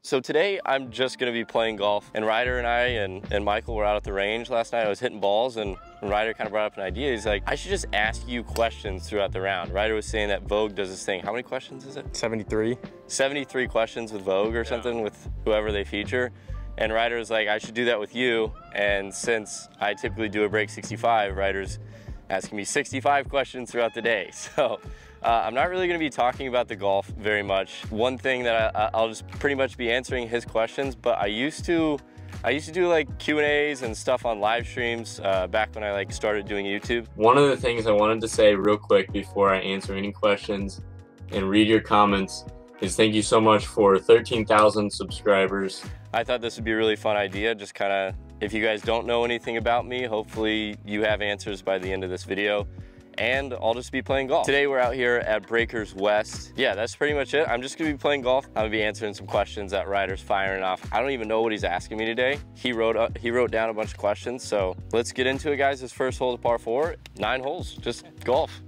So today I'm just gonna be playing golf, and Ryder and I and Michael were out at the range last night. I was hitting balls, and Ryder kind of brought up an idea. He's like, I should just ask you questions throughout the round. Ryder was saying that Vogue does this thing. How many questions is it? 73. 73 questions with Vogue or something, with whoever they feature. And Ryder was like, I should do that with you. And since I typically do a break 65, Ryder's asking me 65 questions throughout the day. So I'm not really gonna be talking about the golf very much. One thing that I'll just pretty much be answering his questions, but I used to do like Q&As and stuff on live streams back when I like started doing YouTube. One of the things I wanted to say real quick before I answer any questions and read your comments is thank you so much for 13,000 subscribers. I thought this would be a really fun idea, just kind of, if you guys don't know anything about me, hopefully you have answers by the end of this video. And I'll just be playing golf. Today we're out here at Breakers West. Yeah, that's pretty much it. I'm just gonna be playing golf. I'm gonna be answering some questions that Ryder's firing off. I don't even know what he's asking me today. He wrote down a bunch of questions, so let's get into it, guys. This first hole is par 4, 9 holes, just golf.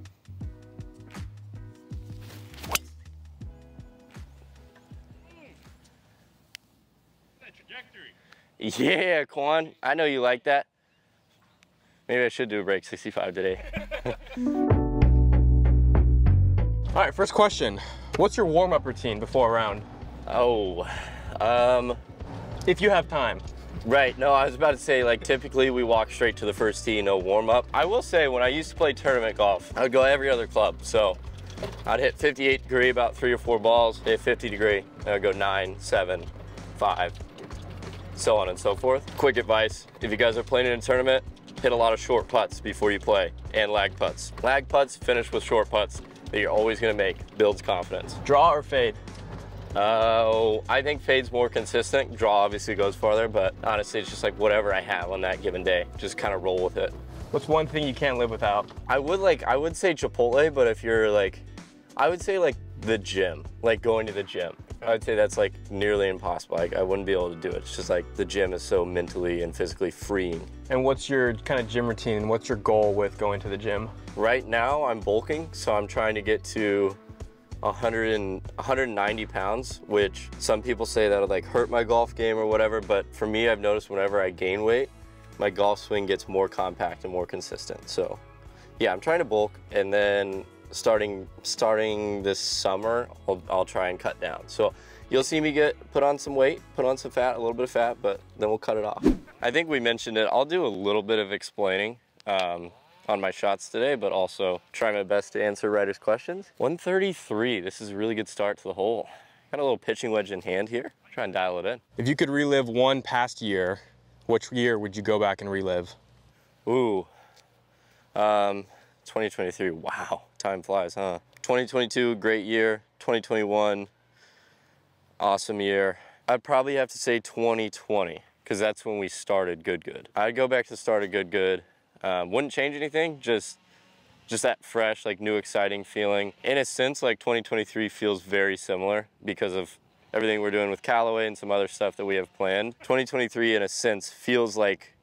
That trajectory. Yeah, Quan, I know you like that. Maybe I should do a break 65 today. All right, first question. What's your warm-up routine before a round? Oh, If you have time. right, no, I was about to say, like, typically we walk straight to the first tee, no warm-up. I will say, when I used to play tournament golf, I would go every other club. So I'd hit 58 degree, about 3 or 4 balls, hit 50 degree, and I'd go 9, 7, 5, so on and so forth. Quick advice, if you guys are playing in a tournament, hit a lot of short putts before you play, and lag putts. Lag putts finish with short putts that you're always gonna make. Builds confidence. Draw or fade? I think fade's more consistent. Draw obviously goes farther, but honestly, it's just like whatever I have on that given day. Just kind of roll with it. What's one thing you can't live without? I would say Chipotle, but if you're like, I would say like the gym, like going to the gym. I would say that's like nearly impossible. Like I wouldn't be able to do it. It's just like the gym is so mentally and physically freeing. And what's your kind of gym routine? What's your goal with going to the gym? Right now I'm bulking, so I'm trying to get to 190 pounds, which some people say that'll like hurt my golf game or whatever, but for me, I've noticed whenever I gain weight, my golf swing gets more compact and more consistent. So yeah, I'm trying to bulk, and then starting this summer, I'll try and cut down. So you'll see me put on some weight, put on some fat, a little bit of fat, but then we'll cut it off. I think we mentioned it. I'll do a little bit of explaining on my shots today, but also try my best to answer Ryder's questions. 133, this is a really good start to the hole. Got a little pitching wedge in hand here. Try and dial it in. If you could relive one past year, which year would you go back and relive? Ooh, 2023, wow, time flies, huh? 2022, great year. 2021, awesome year. I'd probably have to say 2020, because that's when we started Good. I'd go back to the start of Good. Wouldn't change anything, just that fresh, like new, exciting feeling. In a sense, like 2023 feels very similar because of everything we're doing with Callaway and some other stuff that we have planned. 2023, in a sense, feels like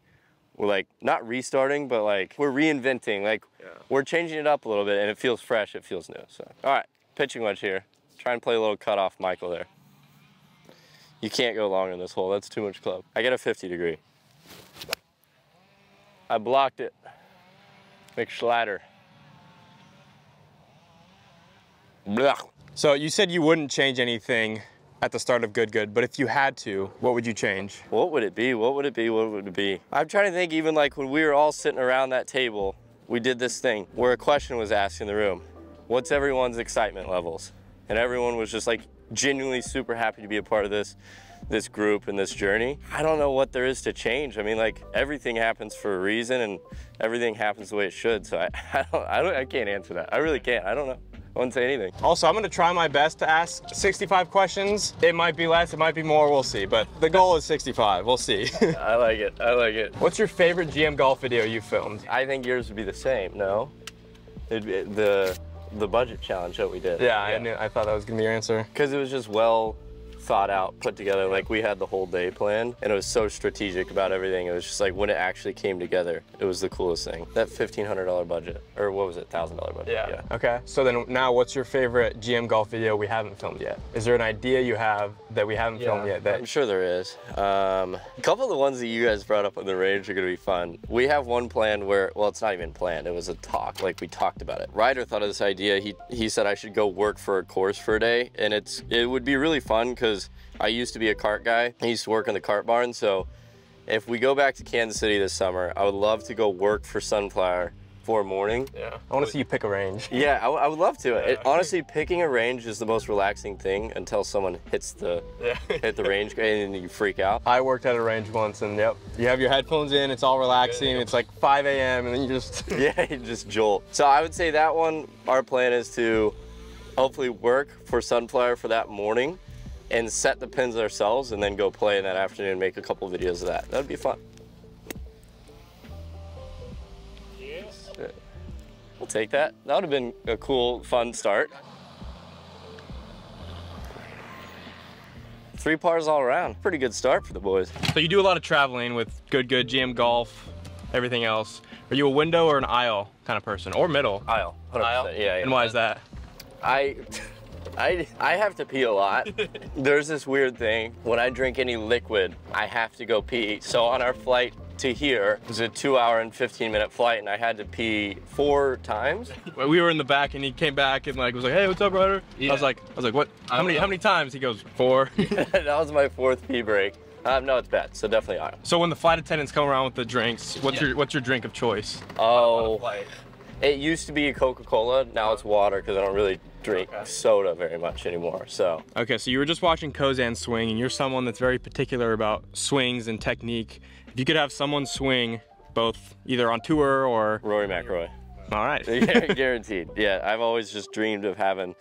we're like not restarting, but like we're reinventing, like we're changing it up a little bit, and it feels fresh, it feels new. So, all right, pitching wedge here. Try and play a little cut off Michael there. You can't go long in this hole, that's too much club. I get a 50 degree. I blocked it. McSlider. Blah. So you said you wouldn't change anything at the start of Good, but if you had to, what would you change? What would it be? What would it be? What would it be? I'm trying to think, even like when we were all sitting around that table, we did this thing where a question was asked in the room. What's everyone's excitement levels? And everyone was just like genuinely super happy to be a part of this group and this journey. I don't know what there is to change. I mean, like everything happens for a reason, and everything happens the way it should. So I can't answer that. I really can't. I don't know. I wouldn't say anything. Also, I'm gonna try my best to ask 65 questions. It might be less, it might be more, we'll see. But the goal is 65, we'll see. I like it, I like it. What's your favorite GM golf video you filmed? I think yours would be the same, no? It'd be the budget challenge that we did. Yeah. I thought that was gonna be your answer. Because it was just well thought out, put together. Like we had the whole day planned, and it was so strategic about everything. It was just like when it actually came together, it was the coolest thing. That $1,500 budget, or what was it, $1,000 budget? Yeah. Okay, so then now what's your favorite GM golf video we haven't filmed yet? Is there an idea you have that we haven't filmed yet? That I'm sure there is. A couple of the ones that you guys brought up on the range are gonna be fun. We have one planned where, well, it's not even planned. It was a talk, like we talked about it. Ryder thought of this idea. He said I should go work for a course for a day, and it would be really fun because I used to be a kart guy. I used to work in the kart barn, so if we go back to Kansas City this summer, I would love to go work for Sunflower for a morning. Yeah, I want to see you pick a range. Yeah, I would love to. Honestly, picking a range is the most relaxing thing until someone hits the hit the range and then you freak out. I worked at a range once, and yep, you have your headphones in, it's all relaxing, it's like 5 a.m. and then you just... Yeah, you just jolt. So I would say that one, our plan is to hopefully work for Sunflower for that morning and set the pins ourselves and then go play in that afternoon and make a couple videos of that. That would be fun. We'll take that. That would have been a cool, fun start. 3 pars all around. Pretty good start for the boys. So you do a lot of traveling with Good GM Golf, everything else. Are you a window or an aisle kind of person, or middle? Aisle, 100%. Aisle? Yeah. And why is that? I have to pee a lot. There's this weird thing. When I drink any liquid, I have to go pee. So on our flight to here, it was a 2-hour and 15-minute flight, and I had to pee 4 times. We were in the back, and he came back and like was like, "Hey, what's up, Ryder?" Yeah. I was like, "What? How many times?" He goes, 4. That was my 4th pee break. No, it's bad. So definitely aisle. So when the flight attendants come around with the drinks, what's your drink of choice? Oh, it used to be Coca-Cola. Now it's water because I don't really drink soda very much anymore. So. Okay, so you were just watching Kozan swing, and you're someone that's very particular about swings and technique. If you could have someone swing both either on tour or... Rory McIlroy. All right. Guaranteed. Yeah, I've always just dreamed of having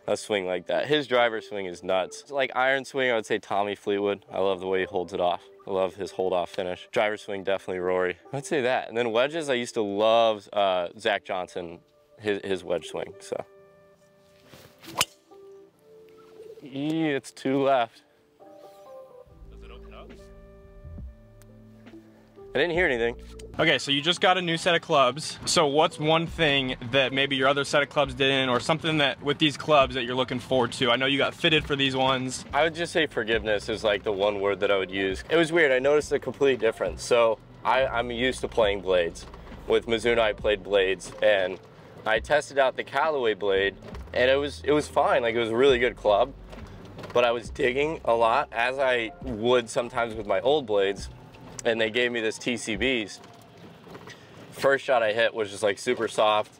a swing like that. His driver swing is nuts. Like iron swing, I would say Tommy Fleetwood. I love the way he holds it off. I love his hold off finish. Driver swing, definitely Rory. I'd say that. And then wedges, I used to love Zach Johnson, his wedge swing, so. It's 2 left. I didn't hear anything. Okay, so you just got a new set of clubs. So what's one thing that maybe your other set of clubs didn't, or something that with these clubs that you're looking forward to? I know you got fitted for these ones. I would just say forgiveness is like the one word that I would use. It was weird, I noticed a complete difference. So I'm used to playing blades. With Mizuno, I played blades, and I tested out the Callaway blade, and it was fine, like it was a really good club, but I was digging a lot, as I would sometimes with my old blades, and they gave me this TCBs. First shot I hit was just like super soft.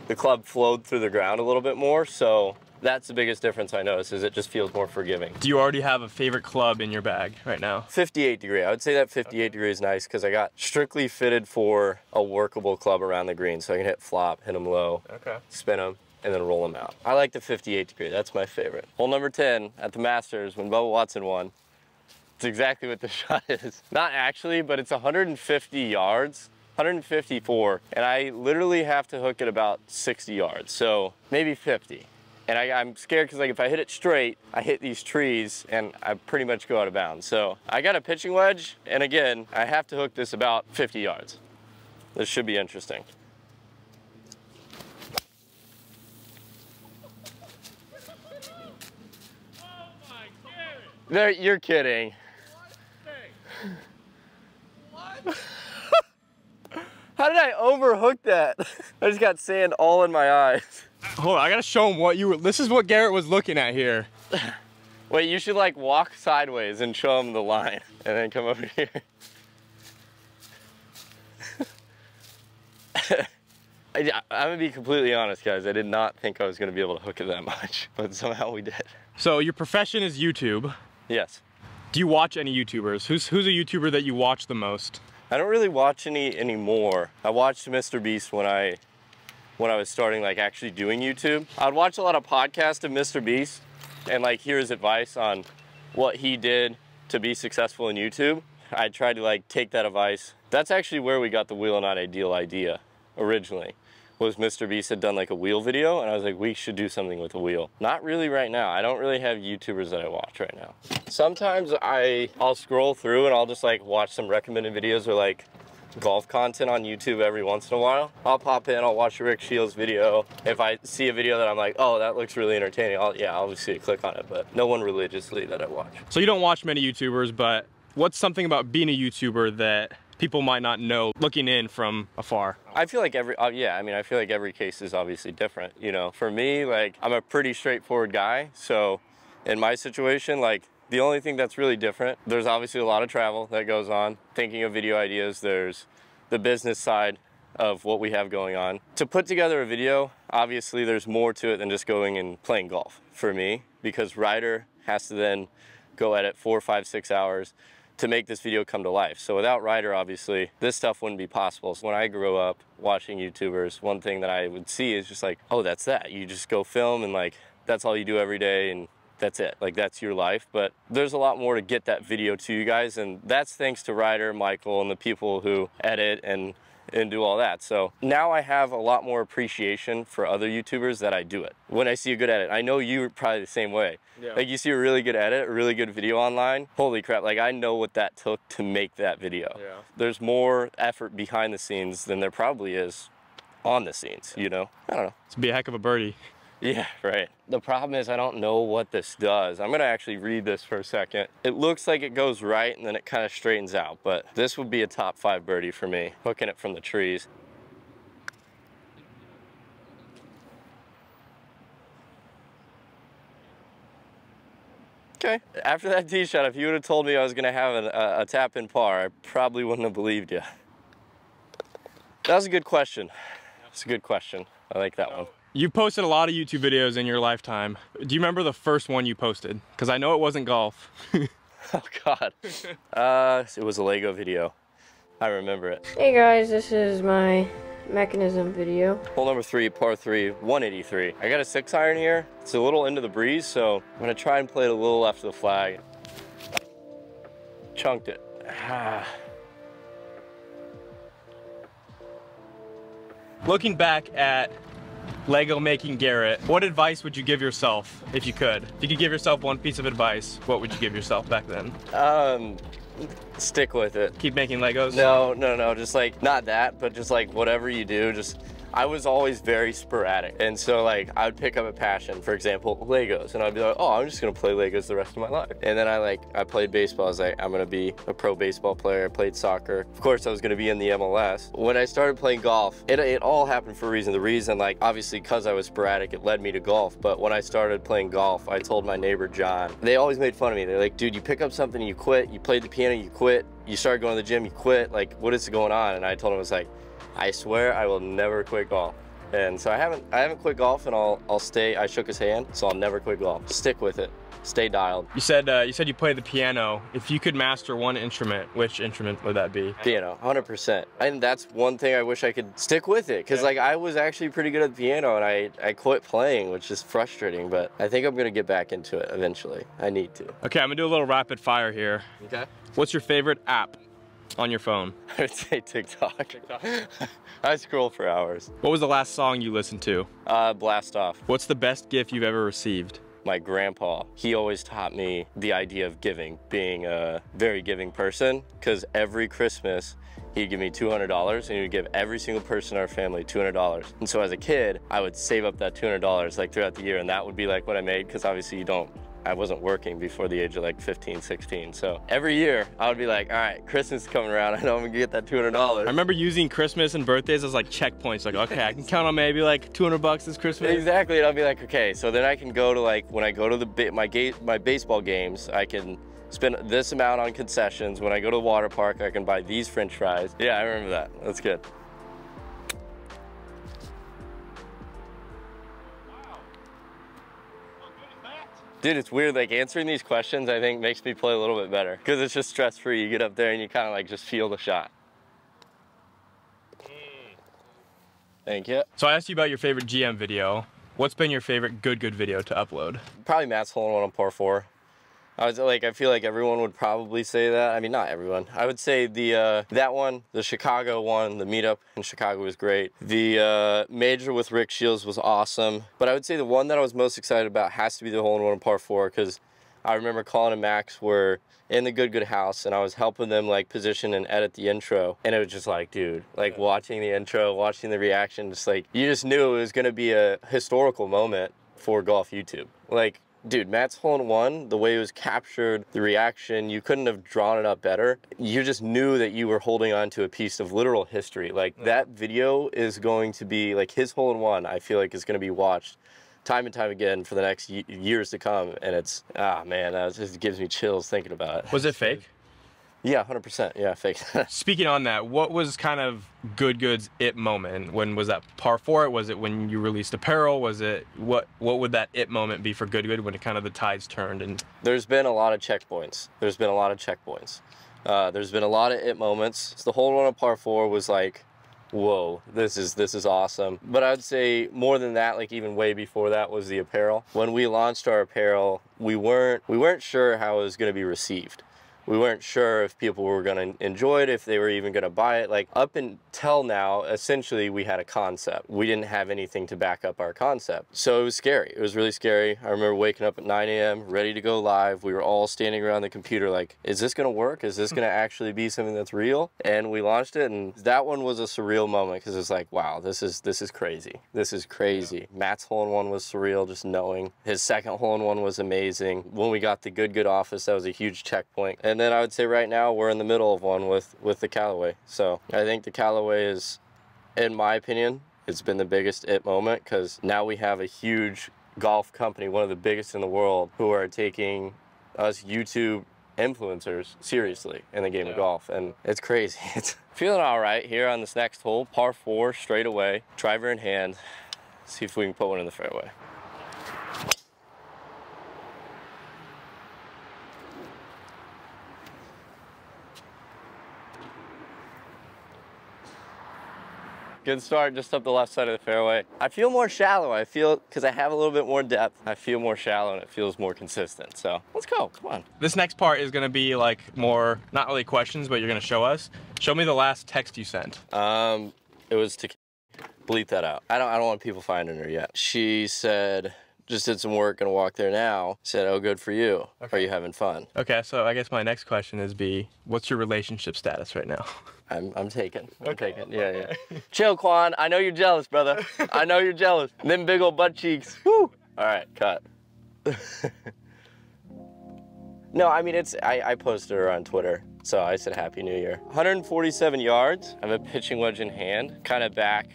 The club flowed through the ground a little bit more, so that's the biggest difference I noticed, is it just feels more forgiving. Do you already have a favorite club in your bag right now? 58 degree. I would say that 58 degree is nice because I got strictly fitted for a workable club around the green, so I can hit flop, hit them low, spin them, and then roll them out. I like the 58 degree. That's my favorite. Hole number 10 at the Masters when Bubba Watson won. It's exactly what the shot is. Not actually, but it's 150 yards, 154, and I literally have to hook it about 60 yards, so maybe 50. And I'm scared because like if I hit it straight, I hit these trees and I pretty much go out of bounds. So I got a pitching wedge, and again, I have to hook this about 50 yards. This should be interesting. Oh my God! There, you're kidding. What? How did I overhook that? I just got sand all in my eyes. Hold on, I gotta show him what you were, this is what Garrett was looking at here. Wait, you should like walk sideways and show him the line and then come over here. I'm gonna be completely honest, guys. I did not think I was gonna be able to hook it that much, but somehow we did. So your profession is YouTube. Yes. Do you watch any YouTubers? Who's a YouTuber that you watch the most? I don't really watch any anymore. I watched Mr. Beast when I was starting like actually doing YouTube. I'd watch a lot of podcasts of Mr. Beast and like hear his advice on what he did to be successful in YouTube. I tried to like take that advice. That's actually where we got the Wheel Not Ideal idea originally. Was Mr. Beast had done like a wheel video, and I was like, we should do something with a wheel. Not really right now. I don't really have YouTubers that I watch right now. Sometimes I'll scroll through and I'll just like watch some recommended videos, or like golf content on YouTube every once in a while. I'll pop in, I'll watch a Rick Shields video. If I see a video that I'm like, oh, that looks really entertaining, I'll obviously click on it, but no one religiously that I watch. So you don't watch many YouTubers, but what's something about being a YouTuber that people might not know looking in from afar? I feel like I feel like every case is obviously different. You know, for me, like, I'm a pretty straightforward guy. So in my situation, like, the only thing that's really different, there's obviously a lot of travel that goes on. Thinking of video ideas, there's the business side of what we have going on. To put together a video, obviously there's more to it than just going and playing golf for me, because Ryder has to then go edit 4, 5, 6 hours to make this video come to life. So without Ryder, obviously, this stuff wouldn't be possible. So when I grew up watching YouTubers, one thing that I would see is just like, oh, that's that. You just go film and like, that's all you do every day and that's it. Like, that's your life. But there's a lot more to get that video to you guys, and that's thanks to Ryder, Michael, and the people who edit and do all that. So now I have a lot more appreciation for other YouTubers that I do it. When I see a good edit, I know you're probably the same way. Yeah. Like, you see a really good edit, a really good video online, holy crap, like, I know what that took to make that video. Yeah. There's more effort behind the scenes than there probably is on the scenes, you know? I don't know. It's be a heck of a birdie. Yeah, right. The problem is I don't know what this does. I'm gonna actually read this for a second. It looks like it goes right and then it kind of straightens out, but this would be a top 5 birdie for me, hooking it from the trees. Okay, after that tee shot, if you would have told me I was gonna have a tap in par, I probably wouldn't have believed you. That was a good question. That's a good question. I like that one. You posted a lot of YouTube videos in your lifetime. Do you remember the first one you posted? Because I know it wasn't golf. Oh God. It was a Lego video. I remember it. Hey guys, this is my mechanism video. Hole number 3, par 3, 183. I got a 6-iron here. It's a little into the breeze, so I'm gonna try and play it a little left of the flag. Chunked it. Looking back at Lego making Garrett, what advice would you give yourself if you could? If you could give yourself one piece of advice, what would you give yourself back then? Stick with it. Keep making Legos? No, just like, not that, but just like whatever you do, just, I was always very sporadic. And so like, I would pick up a passion, for example, Legos, and I'd be like, oh, I'm just gonna play Legos the rest of my life. And then I played baseball. I was like, I'm gonna be a pro baseball player. I played soccer. Of course, I was gonna be in the MLS. When I started playing golf, it all happened for a reason. The reason, like, obviously, because I was sporadic, it led me to golf. But when I started playing golf, I told my neighbor, John, they always made fun of me. They're like, dude, you pick up something, you quit. You played the piano, you quit. You started going to the gym, you quit. Like, what is going on? And I told him, I was like, I swear I will never quit golf. And so I haven't quit golf, and I'll stay. I shook his hand, so I'll never quit golf. Stick with it. Stay dialed. You said you play the piano. If you could master one instrument, which instrument would that be? Piano, 100%. And that's one thing I wish I could stick with it, because like, I was actually pretty good at the piano, and I quit playing, which is frustrating, but I think I'm gonna get back into it eventually. I need to. Okay, I'm gonna do a little rapid fire here. Okay. What's your favorite app on your phone? I would say TikTok. I scroll for hours. What was the last song you listened to? Blast Off. What's the best gift you've ever received? My grandpa, he always taught me the idea of giving, being a very giving person, because every Christmas he'd give me $200, and he would give every single person in our family $200. And so as a kid, I would save up that $200 like throughout the year, and that would be like what I made, because obviously I wasn't working before the age of like 15, 16. So every year I would be like, all right, Christmas is coming around. I know I'm gonna get that $200. I remember using Christmas and birthdays as like checkpoints. Like, okay, I can count on maybe like $200 this Christmas. Exactly, and I'll be like, okay, so then I can go to like, when I go to my baseball games, I can spend this amount on concessions. When I go to the water park, I can buy these French fries. Yeah, I remember that. That's good. Dude, it's weird, like answering these questions I think makes me play a little bit better, because it's just stress-free. You get up there and you kind of like just feel the shot. Thank you. So I asked you about your favorite GM video. What's been your favorite good video to upload? Probably Matt's hole-in-one on par 4. I feel like everyone would probably say that. I mean, not everyone. I would say that one, the Chicago one, the meetup in Chicago was great. The major with Rick Shields was awesome. But I would say the one that I was most excited about has to be the hole-in-one on par 4, because I remember Colin and Max were in the Good house, and I was helping them like position and edit the intro, and it was just like, dude, like watching the intro, watching the reaction, just like, you just knew it was gonna be a historical moment for golf YouTube. Like, dude, Matt's hole-in-one, the way it was captured, the reaction, you couldn't have drawn it up better. You just knew that you were holding on to a piece of literal history. Like, that video is going to be, like, his hole-in-one, I feel like, is going to be watched time and time again for the next years to come. And it's, man, that just gives me chills thinking about it. Was it fake? Yeah, 100%. Yeah, fake. Speaking on that, what was kind of Good's it moment? When was that par 4? Was it when you released apparel? Was it, what would that it moment be for Good when it kind of the tides turned? And there's been a lot of checkpoints. There's been a lot of it moments. So the hole-in-one on par 4 was like, whoa, this is awesome. But I'd say more than that, like even way before that, was the apparel. When we launched our apparel, we weren't sure how it was going to be received. We weren't sure if people were going to enjoy it, if they were even going to buy it. Like, up until now, essentially, we had a concept. We didn't have anything to back up our concept. So it was scary. It was really scary. I remember waking up at 9 a.m., ready to go live. We were all standing around the computer like, is this going to work? Is this going to actually be something that's real? And we launched it, and that one was a surreal moment because it's like, wow, this is crazy. This is crazy. Yeah. Matt's hole-in-one was surreal, just knowing. His second hole-in-one was amazing. When we got the Good office, that was a huge checkpoint. And then I would say right now we're in the middle of one with the Callaway. So I think the Callaway is, in my opinion, it's been the biggest it moment because now we have a huge golf company, one of the biggest in the world, who are taking us YouTube influencers seriously in the game of golf, and it's crazy. It's feeling all right here on this next hole, par 4, straight away, driver in hand. See if we can put one in the fairway. Good start, just up the left side of the fairway. I feel more shallow. I feel, because I have a little bit more depth, I feel more shallow and it feels more consistent. So let's go, come on. This next part is gonna be like more, not really questions, but you're gonna show us. Show me the last text you sent. It was to bleep that out. I don't want people finding her yet. She said, just did some work, gonna walk there now. Said, oh, good for you. Okay. Are you having fun? Okay, so I guess my next question is what's your relationship status right now? I'm taken. I'm taken. Yeah. Chill, Quan. I know you're jealous, brother. I know you're jealous. Them big old butt cheeks. Woo! All right, cut. No, I mean, I posted her on Twitter, so I said Happy New Year. 147 yards. I have a pitching wedge in hand, kind of back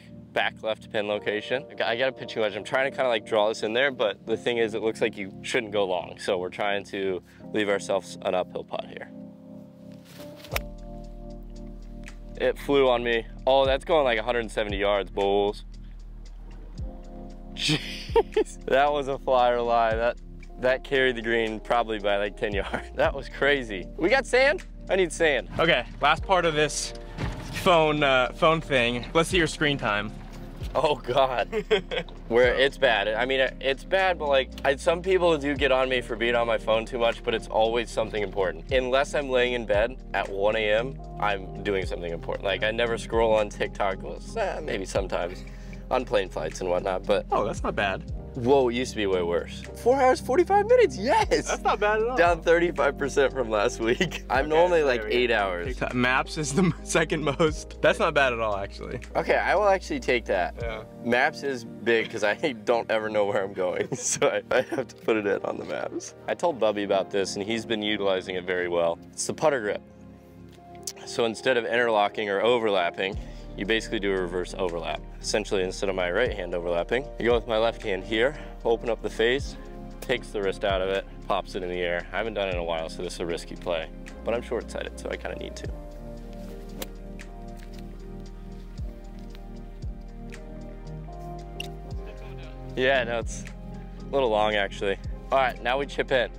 left pin location. I got a pitching wedge. I'm trying to kind of like draw this in there, but the thing is, it looks like you shouldn't go long, so we're trying to leave ourselves an uphill putt here. It flew on me. Oh, that's going like 170 yards, bulls. Jeez, that was a flyer lie. That carried the green probably by like 10 yards. That was crazy. We got sand? I need sand. Okay, last part of this phone thing. Let's see your screen time. Oh God, where it's bad. I mean, it's bad, but like, some people do get on me for being on my phone too much, but it's always something important. Unless I'm laying in bed at 1 a.m., I'm doing something important. Like, I never scroll on TikTok, maybe sometimes, on plane flights and whatnot, but. Oh, that's not bad. Whoa, it used to be way worse. 4 hours, 45 minutes, yes! That's not bad at all. Down 35% from last week. I'm normally like 8 hours. Maps is the second most. That's not bad at all, actually. Okay, I will actually take that. Yeah. Maps is big because I don't ever know where I'm going, so I have to put it in on the maps. I told Bubby about this and he's been utilizing it very well. It's the putter grip. So instead of interlocking or overlapping, you basically do a reverse overlap. Essentially, instead of my right hand overlapping, you go with my left hand here, open up the face, takes the wrist out of it, pops it in the air. I haven't done it in a while, so this is a risky play, but I'm short-sighted, so I kind of need to. Yeah, no, it's a little long, actually. All right, now we chip in.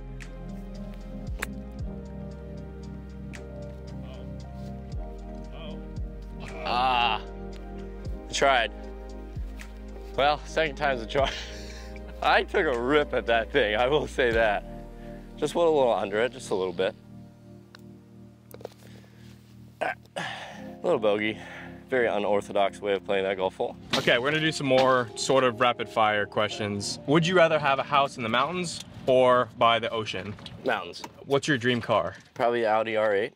Ah, tried. Well, second time's a charm. I took a rip at that thing, I will say that. Just went a little under it, just a little bit. Little bogey. Very unorthodox way of playing that golf hole. Okay, we're gonna do some more sort of rapid fire questions. Would you rather have a house in the mountains or by the ocean? Mountains. What's your dream car? Probably Audi R8.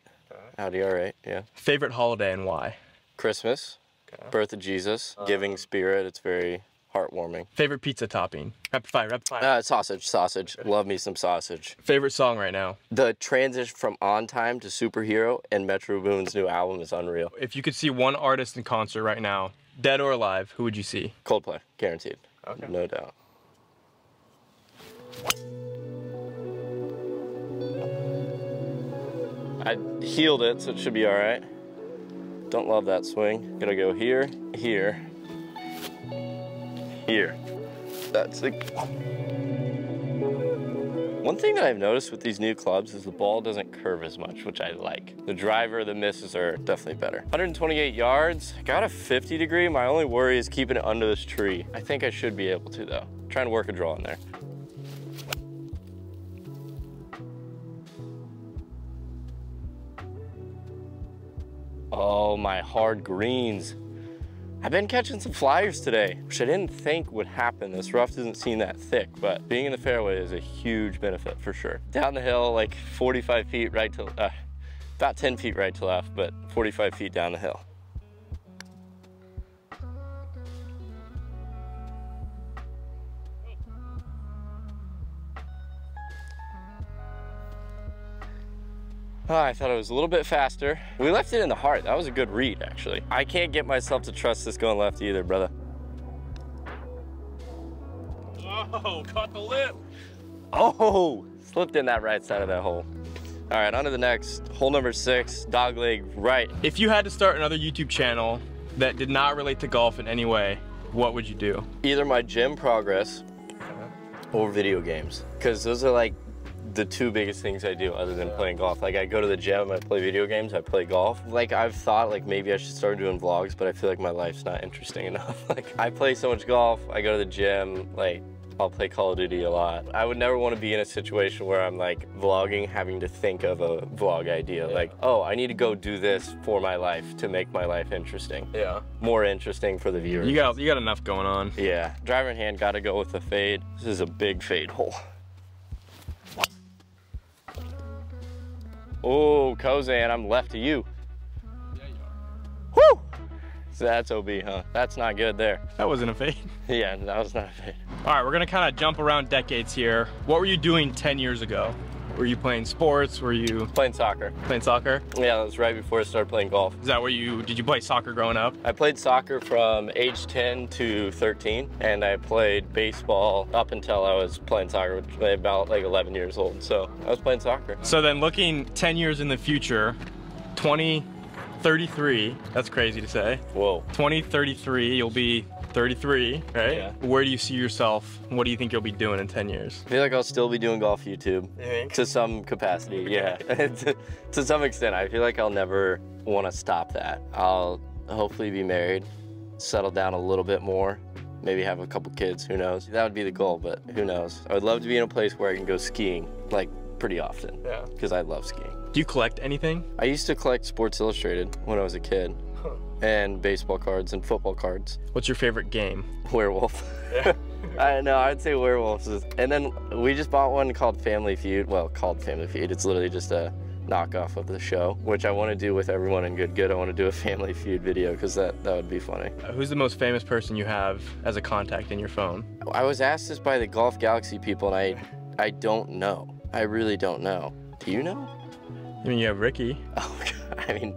Audi R8, yeah. Favorite holiday and why? Christmas, birth of Jesus, giving spirit. It's very heartwarming. Favorite pizza topping? Rapid fire. Sausage. Love me some sausage. Favorite song right now? The transition from On Time to Superhero and Metro Boomin's new album is unreal. If you could see one artist in concert right now, dead or alive, who would you see? Coldplay, guaranteed. Okay. No doubt. I healed it, so it should be all right. Don't love that swing. Gotta go here, here, here. That's the... One thing that I've noticed with these new clubs is the ball doesn't curve as much, which I like. The driver, the misses are definitely better. 128 yards, got a 50 degree. My only worry is keeping it under this tree. I think I should be able to though. Trying to work a draw in there. Oh, my hard greens. I've been catching some flyers today, which I didn't think would happen. This rough doesn't seem that thick, but being in the fairway is a huge benefit for sure. Down the hill, like 45 feet right to, about 10 feet right to left, but 45 feet down the hill. Oh, I thought it was a little bit faster. We left it in the heart. That was a good read, actually. I can't get myself to trust this going left either, brother. Oh, caught the lip. Oh, slipped in that right side of that hole. All right, on to the next. Hole number 6, dogleg right. If you had to start another YouTube channel that did not relate to golf in any way, what would you do? Either my gym progress or video games, because those are like the two biggest things I do other than playing golf. Like I go to the gym, I play video games, I play golf. Like I've thought like maybe I should start doing vlogs, but I feel like my life's not interesting enough. Like I play so much golf, I go to the gym, like I'll play Call of Duty a lot. I would never want to be in a situation where I'm like vlogging, having to think of a vlog idea. Like, oh, I need to go do this for my life to make my life interesting. Yeah. More interesting for the viewers. You got enough going on. Yeah, driver in hand, gotta go with the fade. This is a big fade hole. Oh, Kozan, I'm left to you. Yeah, you are. Woo! So that's OB, huh? That's not good there. That wasn't a fade. Yeah, that was not a fade. All right, we're gonna kind of jump around decades here. What were you doing 10 years ago? Were you playing sports? Were you Playing soccer. playing soccer? Yeah, that was right before I started playing golf. Is that where did you play soccer growing up? I played soccer from age 10 to 13, and I played baseball up until I was playing soccer, which was about like 11 years old. So I was playing soccer. So then looking 10 years in the future, 2033, that's crazy to say. Whoa. 2033, you'll be 33, right? Yeah. Where do you see yourself? What do you think you'll be doing in 10 years? I feel like I'll still be doing golf YouTube. You think? To some capacity, yeah. to some extent, I feel like I'll never want to stop that. I'll hopefully be married, settle down a little bit more, maybe have a couple kids, who knows. That would be the goal, but who knows. I would love to be in a place where I can go skiing, like pretty often, Yeah. because I love skiing. Do you collect anything? I used to collect Sports Illustrated when I was a kid, and baseball cards and football cards. What's your favorite game? Werewolf. Yeah. I don't know, I'd say werewolves. And then we just bought one called Family Feud. Well, called Family Feud. It's literally just a knockoff of the show, which I want to do with everyone in Good Good. I want to do a Family Feud video because that would be funny. Who's the most famous person you have as a contact in your phone? I was asked this by the Golf Galaxy people, and I don't know. I really don't know. Do you know? I mean, you have Ricky. Oh, God. I mean,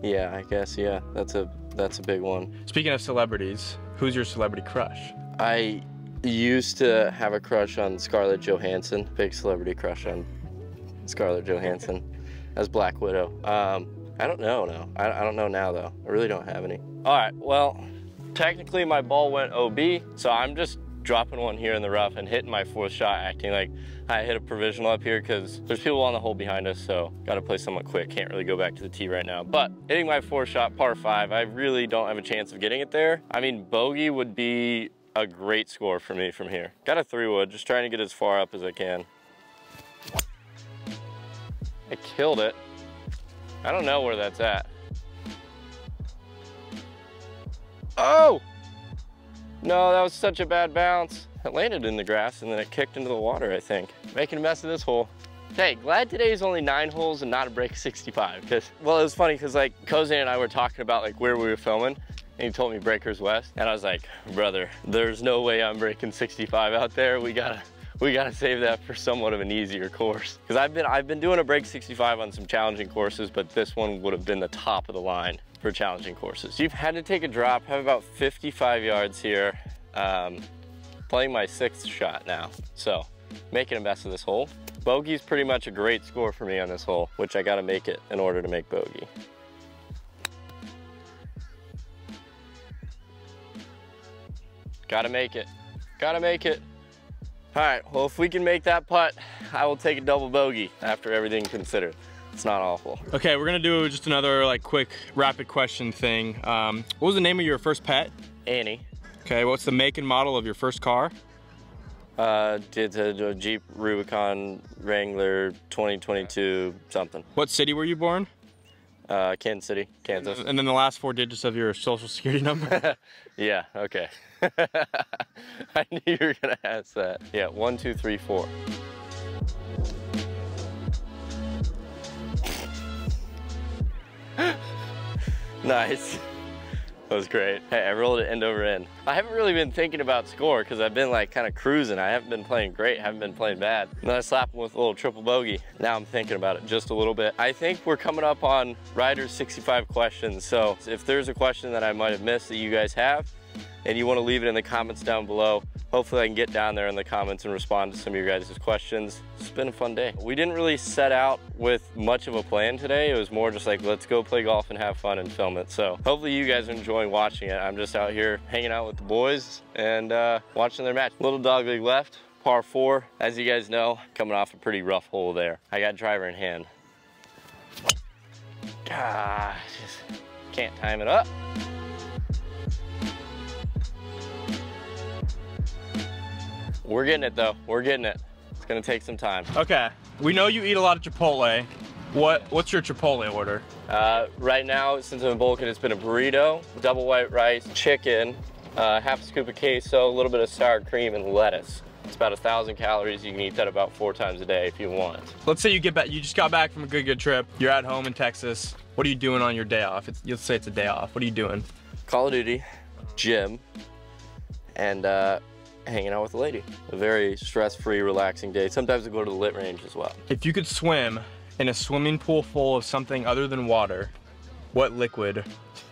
yeah, I guess, yeah. That's a big one. Speaking of celebrities, who's your celebrity crush? I used to have a crush on Scarlett Johansson, big celebrity crush on Scarlett Johansson as Black Widow. I don't know, no. I don't know now, though. I really don't have any. All right, well, technically my ball went OB, so I'm just dropping one here in the rough and hitting my fourth shot, acting like I hit a provisional up here because there's people on the hole behind us, so got to play somewhat quick. Can't really go back to the tee right now. But hitting my fourth shot, par 5, I really don't have a chance of getting it there. I mean, bogey would be a great score for me from here. Got a 3-wood, just trying to get as far up as I can. I killed it. I don't know where that's at. Oh! No, that was such a bad bounce. it landed in the grass and then it kicked into the water, I think. Making a mess of this hole. Hey, glad today is only 9 holes and not a break 65. Because, well, it was funny because like Kozan and I were talking about like where we were filming, and he told me Breakers West, and I was like, brother, there's no way I'm breaking 65 out there. We gotta save that for somewhat of an easier course. Because I've been doing a break 65 on some challenging courses, but this one would have been the top of the line for challenging courses. You've had to take a drop, have about 55 yards here. Playing my 6th shot now, so making a mess of this hole. Bogey's pretty much a great score for me on this hole, which I gotta make it in order to make bogey. Gotta make it, gotta make it. All right, well, if we can make that putt, I will take a double bogey after everything considered. It's not awful. Okay, we're gonna do just another like quick rapid question thing. What was the name of your first pet? Annie. Okay, what's the make and model of your first car? It's a Jeep Rubicon Wrangler 2022 something. What city were you born? Kansas City, Kansas. And then the last 4 digits of your social security number? Yeah, okay. I knew you were gonna ask that. Yeah, 1, 2, 3, 4. Nice. That was great. Hey, I rolled it end over end. I haven't really been thinking about score because I've been like kind of cruising. I haven't been playing great, haven't been playing bad. And then I slap him with a little triple bogey. Now I'm thinking about it just a little bit. I think we're coming up on Ryder's 65 questions. So if there's a question that I might have missed that you guys have, and you want to leave it in the comments down below, hopefully I can get down there in the comments and respond to some of your guys' questions. It's been a fun day. We didn't really set out with much of a plan today. It was more just like, let's go play golf and have fun and film it. So hopefully you guys are enjoying watching it. I'm just out here hanging out with the boys and watching their match. Little dogleg left, par 4. As you guys know, coming off a pretty rough hole there. I got driver in hand. Gosh, just can't time it up. We're getting it though, we're getting it. It's gonna take some time. Okay, we know you eat a lot of Chipotle. What's your Chipotle order? Right now, since I'm in Vulcan, it's been a burrito, double white rice, chicken, half a scoop of queso, a little bit of sour cream, and lettuce. It's about 1,000 calories. You can eat that about 4 times a day if you want. Let's say you just got back from a good trip. You're at home in Texas. What are you doing on your day off? Let's say it's a day off. What are you doing? Call of Duty, gym, and hanging out with a lady. A very stress-free, relaxing day. Sometimes I go to the lit range as well. If you could swim in a swimming pool full of something other than water, what liquid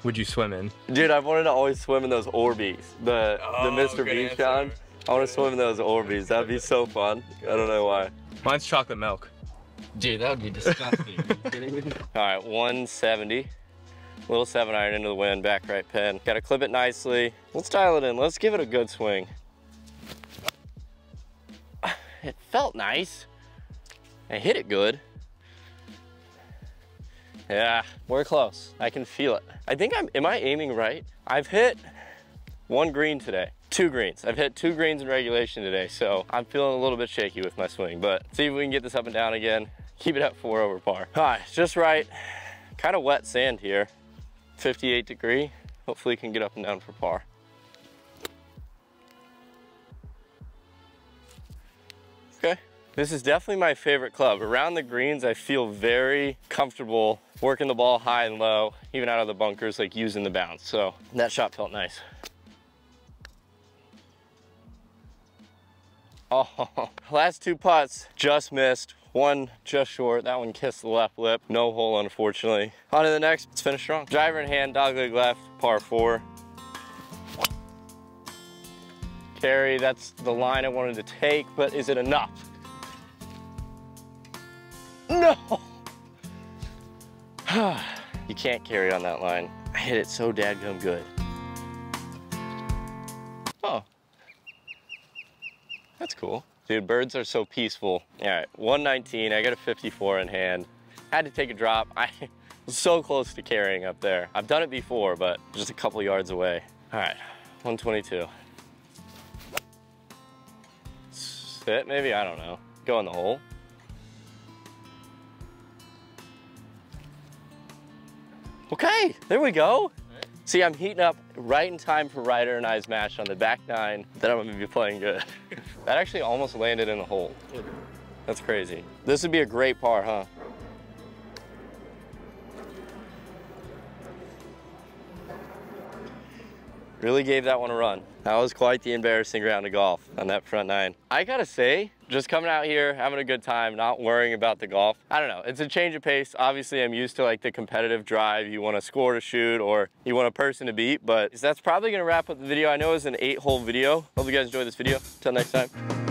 would you swim in? Dude, I've wanted to always swim in those Orbeez. The Mr. Beast challenge. I want to swim in those Orbeez. That'd be so fun. I don't know why. Mine's chocolate milk. Dude, that would be disgusting. Are you kidding me? All right, 170. Little 7-iron into the wind, back right pin. Got to clip it nicely. Let's dial it in. Let's give it a good swing. It felt nice. I hit it good. Yeah, we're close. I can feel it. I think am I aiming right? I've hit 1 green today. 2 greens. I've hit 2 greens in regulation today, so I'm feeling a little bit shaky with my swing, but see if we can get this up and down again. Keep it at 4 over par. All right, just right. Kind of wet sand here. 58 degree. Hopefully can get up and down for par. Okay. This is definitely my favorite club. Around the greens, I feel very comfortable working the ball high and low, even out of the bunkers, like using the bounce. So that shot felt nice. Oh, last 2 putts, just missed. 1 just short, that one kissed the left lip. No hole, unfortunately. On to the next, let's finish strong. Driver in hand, dogleg left, par 4. Carry, that's the line I wanted to take, but is it enough? No! You can't carry on that line. I hit it so dadgum good. Oh. That's cool. Dude, birds are so peaceful. All right, 119, I got a 54 in hand. Had to take a drop. I was so close to carrying up there. I've done it before, but just a couple yards away. All right, 122. Sit, maybe, I don't know. Go in the hole. Okay, there we go. See, I'm heating up right in time for Ryder and I's match on the back 9. Then I'm gonna be playing good. That actually almost landed in the hole. That's crazy. This would be a great par, huh? Really gave that one a run. That was quite the embarrassing round of golf on that front 9. I gotta say, just coming out here, having a good time, not worrying about the golf. I don't know, it's a change of pace. Obviously, I'm used to like the competitive drive. You want a score to shoot or you want a person to beat, but that's probably gonna wrap up the video. I know it was an 8-hole video. Hope you guys enjoyed this video. Until next time.